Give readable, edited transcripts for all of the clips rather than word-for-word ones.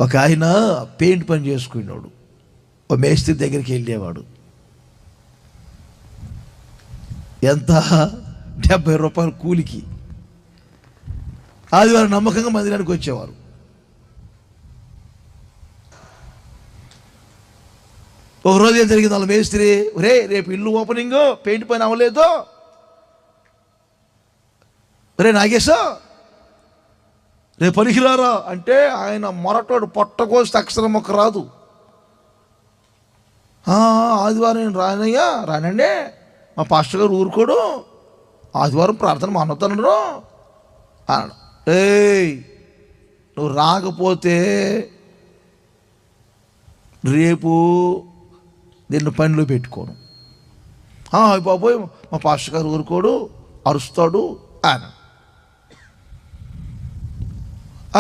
ఒక ఆయన పెయింట్ పని చేసుకున్నాడు. ఒక మేస్త్రి దగ్గరికి వెళ్ళేవాడు. ఎంత? 70 రూపాయలు కూలికి. ఆదివారం నమ్మకంగా మందిరానికి వచ్చేవారు. ఒకరోజు ఏం జరిగింది? వాళ్ళ మేస్త్రి, రేపు ఇల్లు ఓపెనింగ్, పెయింట్ పని అవ్వలేదు, నాగేశా రేపు పనికిరారా అంటే, ఆయన మొరటోడు, పొట్ట కోస్తే అక్షరం మొక్క రాదు. ఆదివారం రానయ్యా, రానండి, మా పాస్టర్ గారు ఊరుకోడు, ఆదివారం ప్రార్థన మానవుతాను అన్నాడు. నువ్వు రాకపోతే రేపు నిన్ను పనిలో పెట్టుకోను. బాబోయ్, మా పాస్టర్ గారు ఊరుకోడు, అరుస్తాడు ఆయన.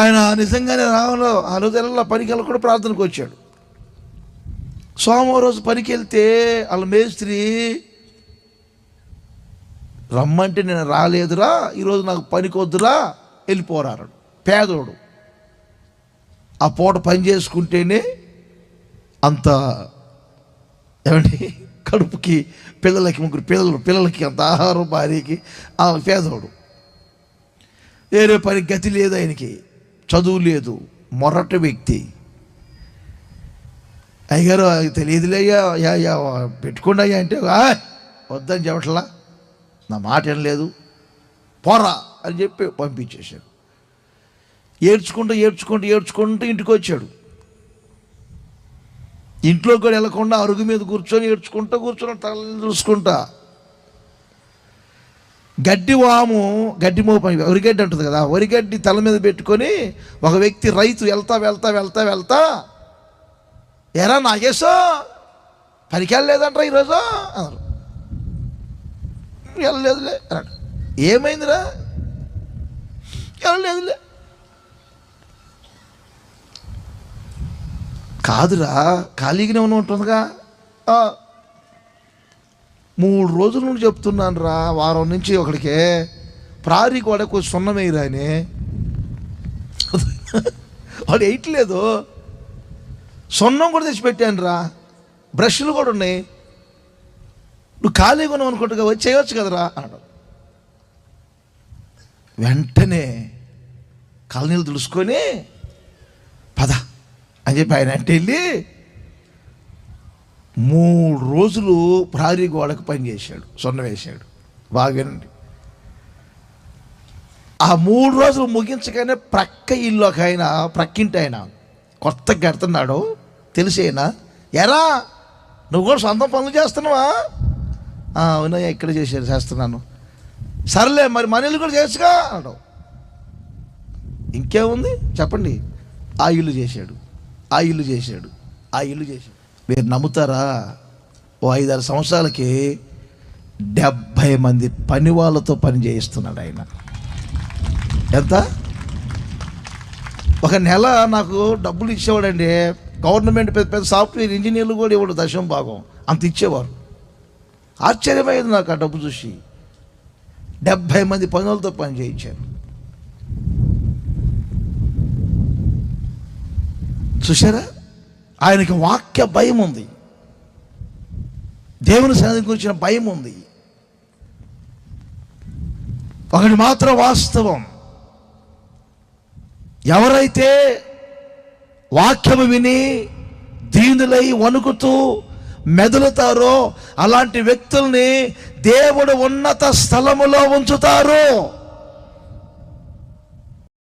ఆయన నిజంగానే రావలో ఆ రోజు ఎలా పనికి వెళ్ళకుండా ప్రార్థనకు వచ్చాడు. సోమవారం రోజు పనికి వెళ్తే వాళ్ళ మేస్త్రి, రమ్మంటే నేను రాలేదురా, ఈరోజు నాకు పనికి వద్దురా, వెళ్ళిపోరాడు. పేదోడు, ఆ పూట పని చేసుకుంటేనే అంత ఏమండి, కడుపుకి, పిల్లలకి, 3 పిల్లలకి అంత ఆహారం, భార్యకి. పేదోడు, వేరే పని గతి లేదు ఆయనకి, చదువు లేదు, మొరటి వ్యక్తి. అయ్యగారు తెలియదులే అయ్యా, పెట్టుకోండి అయ్యా అంటే, వద్దని చెప్పట్లా, నా మాట ఏం లేదు, పోరా అని చెప్పి పంపించేశాడు. ఏడ్చుకుంటూ ఇంటికి వచ్చాడు. ఇంట్లో కూడా వెళ్ళకుండా అరుగు మీద కూర్చొని కూర్చుని తలని చూసుకుంటా, గడ్డి మోప వరిగడ్డి ఉంటుంది కదా, వరిగడ్డి తల మీద పెట్టుకొని ఒక వ్యక్తి, రైతు, వెళ్తా ఎరా నాగేశో పనికి వెళ్ళలేదంటారా ఈరోజు అన్నారు. వెళ్ళలేదులే అన్నాడు. ఏమైందిరా? వెళ్ళలేదులే. కాదురా, ఖాళీగానే ఉంటుందిగా. 3 రోజుల నుండి చెప్తున్నాను రా, వారం నుంచి ఒకడికే ప్రారీ కూడా కొంచెం సున్నమేయరా అని. వాడు వేయట్లేదు. సున్నం కూడా తెచ్చిపెట్టాను రా, బ్రష్లు కూడా ఉన్నాయి, నువ్వు ఖాళీగా ఉన్నావు అనుకుంటుగా, వచ్చి చేయవచ్చు కదరా అన్నాడు. వెంటనే కళ్ళనీళ్ళు తుడుచుకొని పద అని చెప్పి ఆయన అంటే వెళ్ళి 3 రోజులు ప్రారీ గోడకు పనిచేశాడు, సున్నం వేశాడు. బాగానండి. ఆ 3 రోజులు ముగించగానే ప్రక్క ఇల్లు ఒక ఆయన, ప్రక్కింటి ఆయన కొత్తగా కడుతున్నాడు, తెలిసేనా, ఎరా నువ్వు కూడా సొంతం పనులు చేస్తున్నావా? అవునయ్యా, ఇక్కడ చేస్తున్నాను. సర్లే, మరి మన ఇల్లు కూడా చేయొచ్చుగా అన్నాడు. ఇంకేముంది చెప్పండి, ఆ ఇల్లు చేశాడు. మీరు నమ్ముతారా? ఓ 5-6 సంవత్సరాలకి 70 మంది పని వాళ్ళతో పని చేయిస్తున్నాడు ఆయన. ఎంత? ఒక నెల నాకు డబ్బులు ఇచ్చేవాడండి. గవర్నమెంట్ పెద్ద సాఫ్ట్వేర్ ఇంజనీర్లు కూడా ఇవ్వడు, 10వ భాగం అంత ఇచ్చేవారు. ఆశ్చర్యమైంది నాకు ఆ డబ్బు చూసి. 70 మంది పని వాళ్ళతో పని చేయించారు. చూసారా? ఆయనకి వాక్య భయం ఉంది, దేవుని సన్నిధి గురించిన భయం ఉంది. ఒకటి మాత్రం వాస్తవం, ఎవరైతే వాక్యము విని దీనులై వణుకుతూ మెదులుతారో అలాంటి వ్యక్తుల్ని దేవుడు ఉన్నత స్థలములో ఉంచుతారు.